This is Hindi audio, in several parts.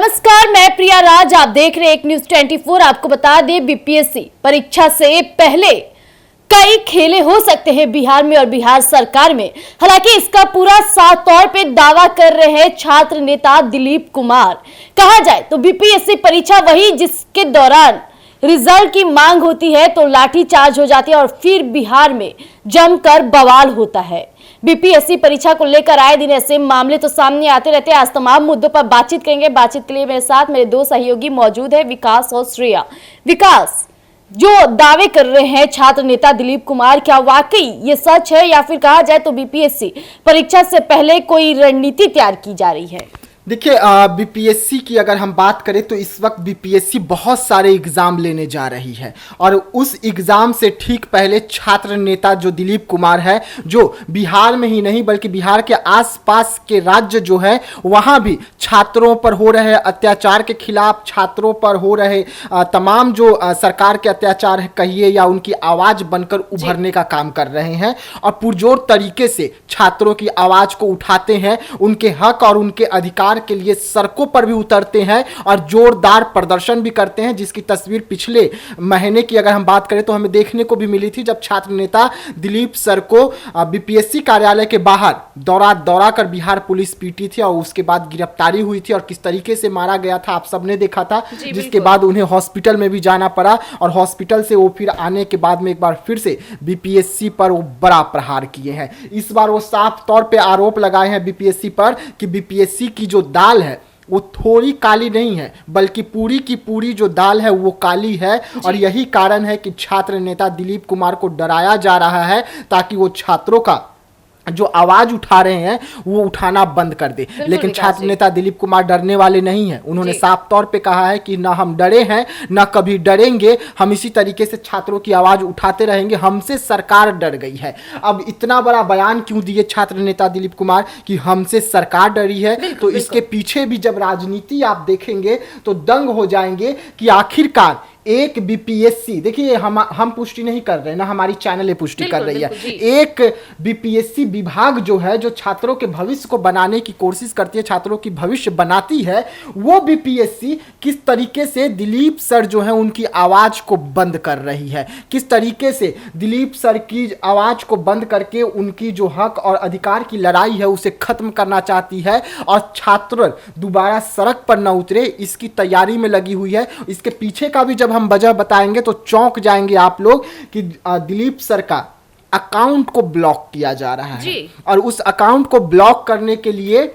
नमस्कार, मैं प्रिया राज। आप देख रहे हैं एक न्यूज 24। आपको बता दें, बीपीएससी परीक्षा से पहले कई खेले हो सकते हैं बिहार में और बिहार सरकार में। हालांकि इसका पूरा साफ तौर पे दावा कर रहे हैं छात्र नेता दिलीप कुमार। कहा जाए तो बीपीएससी परीक्षा वही जिसके दौरान रिजल्ट की मांग होती है तो लाठीचार्ज हो जाती है और फिर बिहार में जमकर बवाल होता है। बीपीएससी परीक्षा को लेकर आए दिन ऐसे मामले तो सामने आते रहते हैं। आज तमाम मुद्दों पर बातचीत करेंगे। बातचीत के लिए मेरे साथ मेरे दो सहयोगी मौजूद है, विकास और श्रेया। विकास, जो दावे कर रहे हैं छात्र नेता दिलीप कुमार, क्या वाकई ये सच है या फिर कहा जाए तो बीपीएससी परीक्षा से पहले कोई रणनीति तैयार की जा रही है? देखिए, बीपीएससी की अगर हम बात करें तो इस वक्त बीपीएससी बहुत सारे एग्जाम लेने जा रही है और उस एग्जाम से ठीक पहले छात्र नेता जो दिलीप कुमार है, जो बिहार में ही नहीं बल्कि बिहार के आसपास के राज्य जो है वहां भी छात्रों पर हो रहे अत्याचार के खिलाफ, छात्रों पर हो रहे तमाम जो सरकार के अत्याचार कहिए या उनकी आवाज बनकर उभरने का काम कर रहे हैं और पुरजोर तरीके से छात्रों की आवाज को उठाते हैं, उनके हक और उनके अधिकार के लिए सड़कों पर भी उतरते हैं और जोरदार प्रदर्शन भी करते हैं, जिसकी तस्वीर पिछले महीने की अगर हम बात करें तो हमें देखने को भी मिली थी, जब छात्र नेता दिलीप सर को बीपीएससी कार्यालय के बाहर दौरा कर बिहार पुलिस पीटी थी और उसके बाद गिरफ्तारी हुई थी और किस तरीके से मारा गया था आप सबने देखा था, जिसके बाद उन्हें हॉस्पिटल में भी जाना पड़ा और हॉस्पिटल से वो फिर आने के बाद में एक बार फिर से बीपीएससी पर वो बड़ा प्रहार किए हैं। इस बार वो साफ तौर पे आरोप लगाए हैं बीपीएससी पर कि बीपीएससी की जो दाल है वो थोड़ी काली नहीं है बल्कि पूरी की पूरी जो दाल है वो काली है और यही कारण है कि छात्र नेता दिलीप कुमार को डराया जा रहा है ताकि वो छात्रों का जो आवाज उठा रहे हैं वो उठाना बंद कर दे। लेकिन छात्र नेता दिलीप कुमार डरने वाले नहीं हैं। उन्होंने साफ तौर पे कहा है कि ना हम डरे हैं ना कभी डरेंगे, हम इसी तरीके से छात्रों की आवाज उठाते रहेंगे, हमसे सरकार डर गई है। अब इतना बड़ा बयान क्यों दिए छात्र नेता दिलीप कुमार कि हमसे सरकार डरी है? तो इसके पीछे भी जब राजनीति आप देखेंगे तो दंग हो जाएंगे कि आखिरकार एक बीपीएससी, देखिए हम पुष्टि नहीं कर रहे ना, हमारी चैनल ये पुष्टि कर रही है, एक बीपीएससी विभाग जो है जो छात्रों के भविष्य को बनाने की कोशिश करती है, छात्रों की भविष्य बनाती है, वो बीपीएससी किस तरीके से दिलीप सर जो है उनकी आवाज को बंद कर रही है, किस तरीके से दिलीप सर की आवाज को बंद करके उनकी जो हक और अधिकार की लड़ाई है उसे खत्म करना चाहती है और छात्र दोबारा सड़क पर न उतरे इसकी तैयारी में लगी हुई है। इसके पीछे का भी जब हम वजह बताएंगे तो चौंक जाएंगे आप लोग कि दिलीप सर का अकाउंट को ब्लॉक किया जा रहा है और उस अकाउंट को ब्लॉक करने के लिए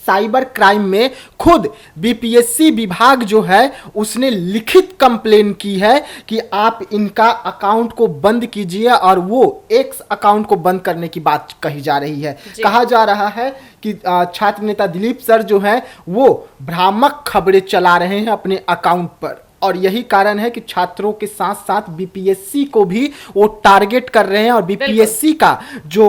साइबर क्राइम में खुद बीपीएससी विभाग जो है उसने लिखित कंप्लेन की है कि आप इनका अकाउंट को बंद कीजिए और वो एक्स अकाउंट को बंद करने की बात कही जा रही है। कहा जा रहा है कि छात्र नेता दिलीप सर जो है वो भ्रामक खबरें चला रहे हैं अपने अकाउंट पर और यही कारण है कि छात्रों के साथ साथ बीपीएससी को भी वो टारगेट कर रहे हैं और बीपीएससी का जो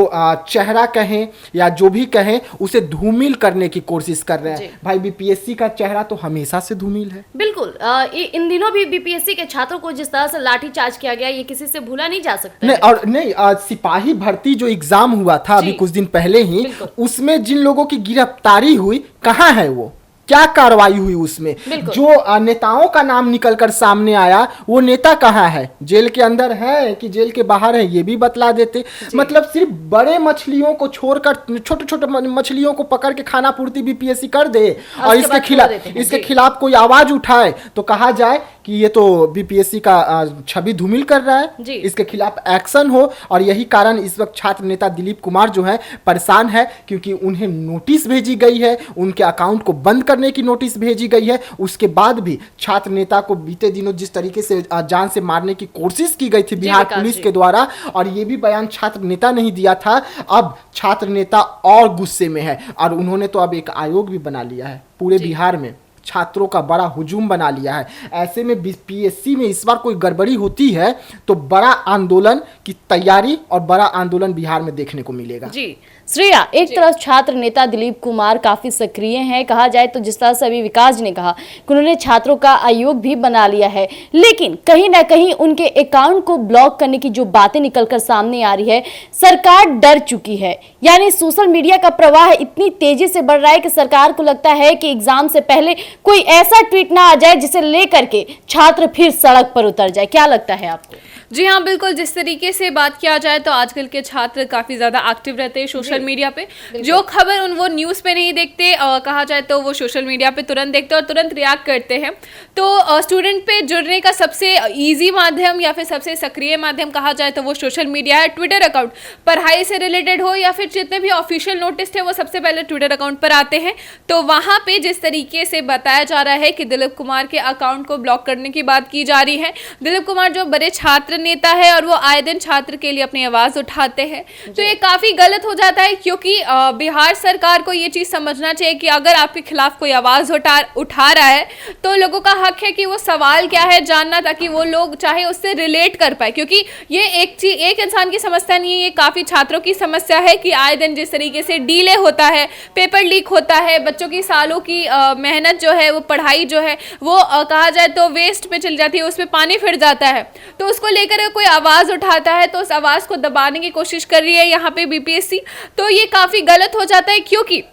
चेहरा कहें या जो भी कहें उसे धूमिल करने की कोशिश कर रहे हैं। भाई, बीपीएससी का चेहरा तो हमेशा से धूमिल है। बिल्कुल। इन दिनों भी बीपीएससी के छात्रों को जिस तरह से लाठीचार्ज किया गया ये किसी से भूला नहीं जा सकता। नहीं, और नहीं, सिपाही भर्ती जो एग्जाम हुआ था अभी कुछ दिन पहले ही, उसमें जिन लोगों की गिरफ्तारी हुई, कहाँ है वो, क्या कार्रवाई हुई उसमें? जो नेताओं का नाम निकलकर सामने आया वो नेता कहाँ है? जेल के अंदर है कि जेल के बाहर है, ये भी बतला देते। मतलब सिर्फ बड़े मछलियों को छोड़कर छोटे छोटे मछलियों को पकड़ के खाना पूर्ति बीपीएससी कर दे और इसके खिलाफ कोई आवाज उठाए तो कहा जाए कि ये तो बीपीएससी का छवि धूमिल कर रहा है, इसके खिलाफ एक्शन हो। और यही कारण इस वक्त छात्र नेता दिलीप कुमार जो है परेशान है क्योंकि उन्हें नोटिस भेजी गई है, उनके अकाउंट को बंद करने की नोटिस भेजी गई है। उसके बाद भी छात्र नेता को बीते दिनों जिस तरीके से जान से मारने की कोशिश की गई थी बिहार पुलिस के द्वारा, और ये भी बयान छात्र नेता नहीं दिया था, अब छात्र नेता और गुस्से में है और उन्होंने तो अब एक आयोग भी बना लिया है पूरे बिहार में, छात्रों का बड़ा हुजूम बना लिया है। ऐसे में बीपीएससी में इस बार कोई गड़बड़ी होती है तो बड़ा आंदोलन की तैयारी और बड़ा आंदोलन बिहार में देखने को मिलेगा। जी श्रेया, एक तरफ छात्र नेता दिलीप कुमार काफी सक्रिय हैं, कहा जाए तो जिस तरह से अभी विकास जी ने कहा कि उन्होंने छात्रों का आयोग भी बना लिया है, लेकिन कहीं ना कहीं उनके अकाउंट को ब्लॉक करने की जो बातें निकलकर सामने आ रही है, सरकार डर चुकी है। यानी सोशल मीडिया का प्रवाह इतनी तेजी से बढ़ रहा है कि सरकार को लगता है कि एग्जाम से पहले कोई ऐसा ट्वीट ना आ जाए जिसे लेकर के छात्र फिर सड़क पर उतर जाए। क्या लगता है आपको? जी हाँ, बिल्कुल। जिस तरीके से बात किया जाए तो आजकल के छात्र काफ़ी ज़्यादा एक्टिव रहते हैं सोशल मीडिया पे। जो खबर वो न्यूज़ पे नहीं देखते, कहा जाए तो वो सोशल मीडिया पे तुरंत देखते और तुरंत रिएक्ट करते हैं। तो स्टूडेंट पे जुड़ने का सबसे ईजी माध्यम या फिर सबसे सक्रिय माध्यम कहा जाए तो वो सोशल मीडिया है। ट्विटर अकाउंट पढ़ाई से रिलेटेड हो या फिर जितने भी ऑफिशियल नोटिस थे वो सबसे पहले ट्विटर अकाउंट पर आते हैं। तो वहाँ पे जिस तरीके से बताया जा रहा है कि दिलीप कुमार के अकाउंट को ब्लॉक करने की बात की जा रही है। दिलीप कुमार जो बड़े छात्र नेता है और वो आए दिन छात्र के लिए अपनी आवाज उठाते हैं, तो ये काफी गलत हो जाता है, क्योंकि बिहार सरकार को ये चीज समझना चाहिए कि अगर आपके खिलाफ कोई आवाज उठा रहा है तो लोगों का हक है कि वो सवाल क्या है जानना, ताकि वो लोग चाहे उससे रिलेट कर पाए। क्योंकि ये एक इंसान की समस्या नहीं है, ये काफी छात्रों की समस्या है कि आए दिन जिस तरीके से डीले होता है, पेपर लीक होता है, बच्चों की सालों की मेहनत जो है, वो पढ़ाई जो है वो कहा जाए तो वेस्ट पे चली जाती है, उसमें पानी फिर जाता है। तो उसको लेकर कोई आवाज उठाता है तो उस आवाज को दबाने की कोशिश कर रही है यहाँ पे बीपीएससी। तो ये काफी गलत हो जाता है, क्योंकि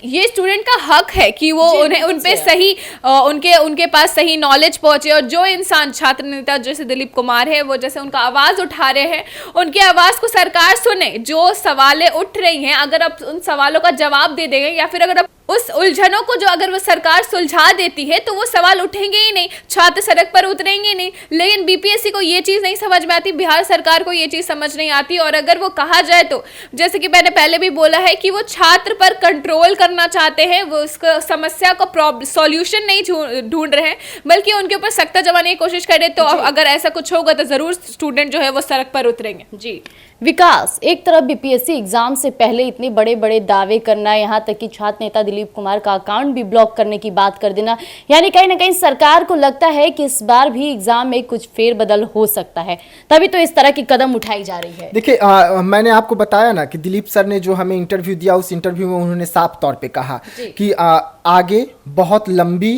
ये स्टूडेंट का हक है कि वो उन्हें उन पे सही उनके पास सही नॉलेज पहुंचे। और जो इंसान छात्र नेता जैसे दिलीप कुमार है, वो जैसे उनका आवाज उठा रहे हैं, उनकी आवाज को सरकार सुने। जो सवालें उठ रही हैं, अगर आप उन सवालों का जवाब दे देंगे या फिर अगर आप उस उलझनों को जो अगर वो सरकार सुलझा देती है तो वो सवाल उठेंगे ही नहीं, छात्र सड़क पर उतरेंगे नहीं। लेकिन बीपीएससी को ये चीज़ नहीं समझ में आती, बिहार सरकार को ये चीज़ समझ नहीं आती। और अगर वो कहा जाए तो जैसे कि मैंने पहले भी बोला है कि वो छात्र पर कंट्रोल करना चाहते हैं, वो उसका समस्या का सॉल्यूशन नहीं ढूंढ रहे हैं, बल्कि उनके ऊपर सख्ता जमाने की कोशिश कर रहे। तो अगर ऐसा कुछ होगा तो जरूर स्टूडेंट जो है वो सड़क पर उतरेंगे। जी विकास, एक तरफ बीपीएससी एग्जाम से पहले इतने बड़े बड़े दावे करना, यहाँ तक कि छात्र नेता दिलीप कुमार का अकाउंट भी ब्लॉक करने की बात कर देना, यानी कहीं ना कहीं सरकार को लगता है कि इस बार भी एग्जाम में कुछ फेरबदल हो सकता है, तभी तो इस तरह की कदम उठाई जा रही है। देखिए, मैंने आपको बताया ना कि दिलीप सर ने जो हमें इंटरव्यू दिया, उस इंटरव्यू में उन्होंने साफ तौर पे कहा कि आगे बहुत लंबी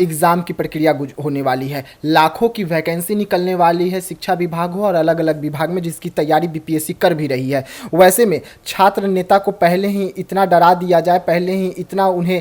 एग्जाम की प्रक्रिया होने वाली है, लाखों की वैकेंसी निकलने वाली है शिक्षा विभाग हो और अलग अलग विभाग में, जिसकी तैयारी बीपीएससी कर भी रही है। वैसे में छात्र नेता को पहले ही इतना डरा दिया जाए, पहले ही इतना उन्हें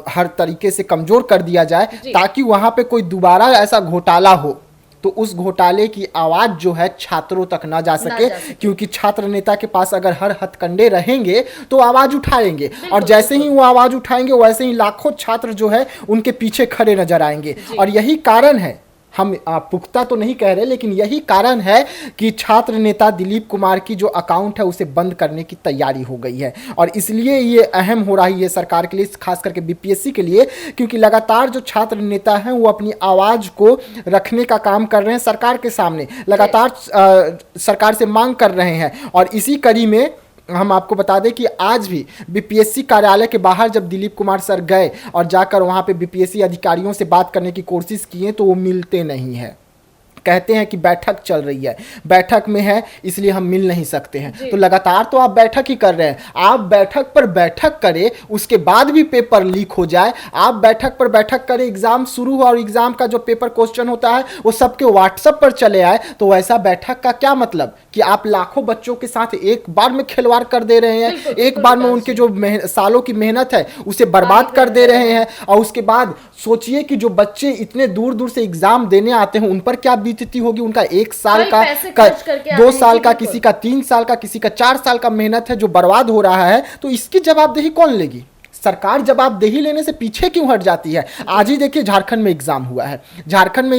हर तरीके से कमजोर कर दिया जाए ताकि वहां पे कोई दोबारा ऐसा घोटाला हो तो उस घोटाले की आवाज जो है छात्रों तक ना जा सके, क्योंकि छात्र नेता के पास अगर हर हथकंडे रहेंगे तो आवाज उठाएंगे, और जैसे ही वो आवाज उठाएंगे वैसे ही लाखों छात्र जो है उनके पीछे खड़े नजर आएंगे। और यही कारण है, हम पुख्ता तो नहीं कह रहे, लेकिन यही कारण है कि छात्र नेता दिलीप कुमार की जो अकाउंट है उसे बंद करने की तैयारी हो गई है। और इसलिए ये अहम हो रही है सरकार के लिए, खास करके बीपीएससी के लिए, क्योंकि लगातार जो छात्र नेता हैं वो अपनी आवाज को रखने का काम कर रहे हैं सरकार के सामने, लगातार सरकार से मांग कर रहे हैं। और इसी कड़ी में हम आपको बता दें कि आज भी बीपीएससी कार्यालय के बाहर जब दिलीप कुमार सर गए और जाकर वहां पे बीपीएससी अधिकारियों से बात करने की कोशिश किए तो वो मिलते नहीं हैं, कहते हैं कि बैठक चल रही है, बैठक में है इसलिए हम मिल नहीं सकते हैं। तो लगातार तो आप बैठक ही कर रहे हैं, आप बैठक पर बैठक करें उसके बाद भी पेपर लीक हो जाए, आप बैठक पर बैठक करें, एग्जाम शुरू हुआ और एग्जाम का जो पेपर क्वेश्चन होता है वो सबके व्हाट्सएप पर चले आए, तो वैसा बैठक का क्या मतलब कि आप लाखों बच्चों के साथ एक बार में खिलवाड़ कर दे रहे हैं, एक बार में उनके जो सालों की मेहनत है उसे बर्बाद कर दे रहे हैं। और उसके बाद सोचिए कि जो बच्चे इतने दूर दूर से एग्जाम देने आते हैं उन पर क्या बीतती होगी, उनका 1 साल का 2 साल का, किसी का 3 साल का, किसी का 4 साल का मेहनत है जो बर्बाद हो रहा है। तो इसकी जवाबदेही कौन लेगी? सरकार जवाबदेही लेने से पीछे क्यों हट जाती है? आज ही देखिए झारखंड में एग्जाम हुआ है, झारखंड में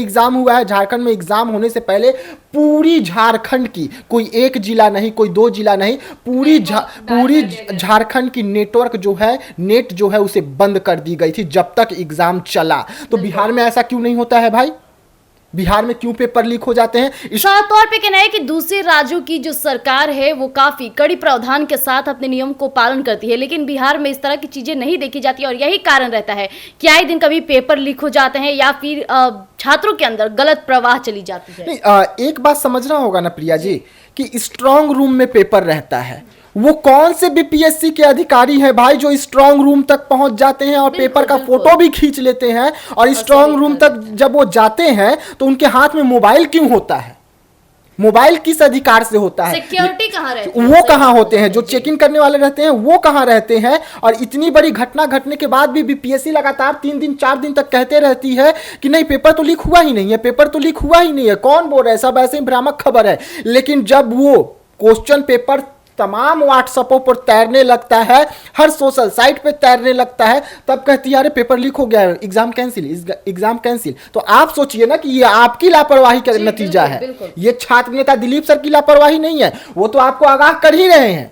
एग्जाम होने से पहले पूरी झारखंड की, कोई एक जिला नहीं, कोई 2 जिला नहीं, पूरी झारखंड की नेटवर्क जो है, नेट जो है उसे बंद कर दी गई थी जब तक एग्जाम चला। तो बिहार में ऐसा क्यों नहीं होता है भाई? बिहार में क्यों पेपर लीक हो जाते हैं? साफ तौर पे कहना है कि दूसरे राज्यों की जो सरकार है वो काफी कड़ी प्रावधान के साथ अपने नियम को पालन करती है, लेकिन बिहार में इस तरह की चीजें नहीं देखी जाती और यही कारण रहता है कि आए दिन कभी पेपर लीक हो जाते हैं या फिर छात्रों के अंदर गलत प्रवाह चली जाती है। नहीं, एक बात समझना होगा ना प्रिया जी कि स्ट्रांग रूम में पेपर रहता है, वो कौन से बीपीएससी के अधिकारी हैं भाई जो स्ट्रांग रूम तक पहुंच जाते हैं और पेपर का फोटो भी खींच लेते हैं? और स्ट्रांग रूम तक जब वो जाते हैं तो उनके हाथ में मोबाइल क्यों होता है? मोबाइल किस अधिकार से होता है? सिक्योरिटी कहाँ रहती है? वो कहाँ होते हैं? जो चेक इन करने वाले रहते हैं वो कहाँ रहते हैं? और इतनी बड़ी घटना घटने के बाद भी बीपीएससी लगातार 3 दिन 4 दिन तक कहते रहती है कि नहीं पेपर तो लीक हुआ ही नहीं है, पेपर तो लीक हुआ ही नहीं है, कौन बोल रहा है, सब ऐसे ही भ्रामक खबर है। लेकिन जब वो क्वेश्चन पेपर तमाम व्हाट्सएपों पर तैरने लगता है, हर सोशल साइट पे तैरने लगता है, तब कहती है अरे पेपर लीक हो गया है, एग्जाम कैंसिल, एग्जाम कैंसिल। तो आप सोचिए ना कि ये आपकी लापरवाही का नतीजा है। ये छात्र नेता दिलीप सर की लापरवाही नहीं है, वो तो आपको आगाह कर ही रहे हैं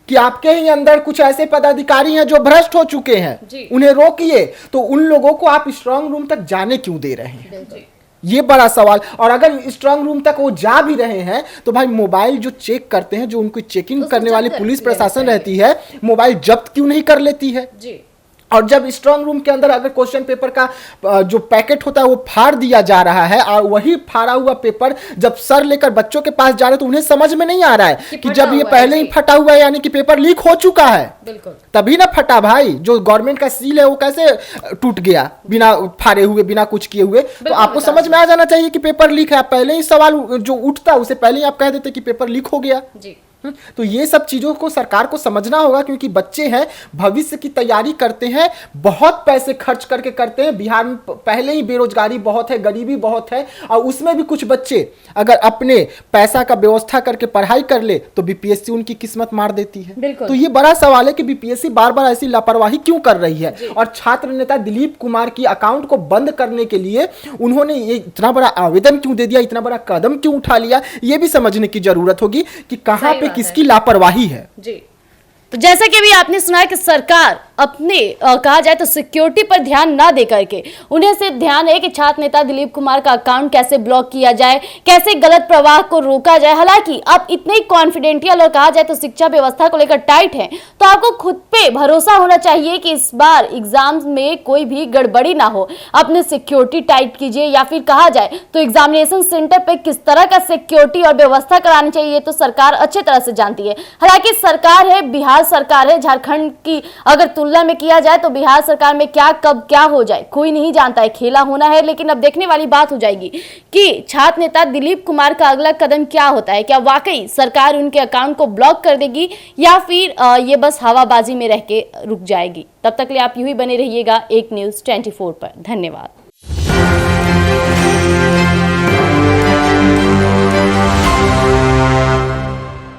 कि आपके ही अंदर कुछ ऐसे पदाधिकारी हैं जो भ्रष्ट हो चुके हैं, उन्हें रोकिए। तो उन लोगों को आप स्ट्रांग रूम तक जाने क्यों दे रहे हैं? ये बड़ा सवाल। और अगर स्ट्रांग रूम तक वो जा भी रहे हैं तो भाई मोबाइल जो चेक करते हैं, जो उनको चेकिंग करने वाली पुलिस प्रशासन रहती है, मोबाइल जब्त क्यों नहीं कर लेती है? जी। और जब स्ट्रांग रूम के अंदर अगर क्वेश्चन पेपर का जो पैकेट होता है वो फाड़ दिया जा रहा है, और वही फाड़ा हुआ पेपर जब सर लेकर बच्चों के पास जा रहे हैं तो उन्हें समझ में नहीं आ रहा है कि जब ये पहले ही फटा हुआ है यानी कि पेपर लीक हो चुका है, बिल्कुल तभी ना फटा भाई। जो गवर्नमेंट का सील है वो कैसे टूट गया बिना फाड़े हुए, बिना कुछ किए हुए? तो आपको समझ में आ जाना चाहिए कि पेपर लीक है। पहले ही सवाल जो उठता उसे पहले ही आप कह देते कि पेपर लीक हो गया जी। तो ये सब चीजों को सरकार को समझना होगा, क्योंकि बच्चे हैं, भविष्य की तैयारी करते हैं, बहुत पैसे खर्च करके करते हैं। बिहार में पहले ही बेरोजगारी बहुत है, गरीबी बहुत है, और उसमें भी कुछ बच्चे अगर अपने पैसा का व्यवस्था करके पढ़ाई कर ले तो बीपीएससी उनकी किस्मत मार देती है। तो ये बड़ा सवाल है कि बीपीएससी बार बार ऐसी लापरवाही क्यों कर रही है। और छात्र नेता दिलीप कुमार की अकाउंट को बंद करने के लिए उन्होंने ये इतना बड़ा आवेदन क्यों दे दिया, इतना बड़ा कदम क्यों उठा लिया, ये भी समझने की जरूरत होगी कि कहां पे किसकी लापरवाही है जी। तो जैसा कि अभी आपने सुना कि सरकार अपने कहा जाए तो सिक्योरिटी पर ध्यान ना दे करके उन्हें सिर्फ ध्यान है कि छात्र नेता दिलीप कुमार का अकाउंट कैसे ब्लॉक किया जाए, कैसे गलत प्रवाह को रोका जाए। हालांकि आप इतने कॉन्फिडेंशियल और कहा जाए तो शिक्षा व्यवस्था को लेकर टाइट हैं, तो आपको खुद पे भरोसा होना चाहिए कि इस बार एग्जाम में कोई भी गड़बड़ी ना हो। अपने सिक्योरिटी टाइट कीजिए, या फिर कहा जाए तो एग्जामिनेशन सेंटर पे किस तरह का सिक्योरिटी और व्यवस्था करानी चाहिए तो सरकार अच्छी तरह से जानती है। हालांकि सरकार है, बिहार सरकार है, झारखंड की अगर तुलना में किया जाए तो बिहार सरकार में क्या कब क्या हो जाए कोई नहीं जानता है, खेला होना है। लेकिन अब देखने वाली बात हो जाएगी कि छात्र नेता दिलीप कुमार का अगला कदम क्या होता है। क्या वाकई सरकार उनके अकाउंट को ब्लॉक कर देगी या फिर ये बस हवाबाजी में रह के रुक जाएगी। तब तक के लिए आप यूं ही बने रहिएगा एक न्यूज़ 24 पर। धन्यवाद।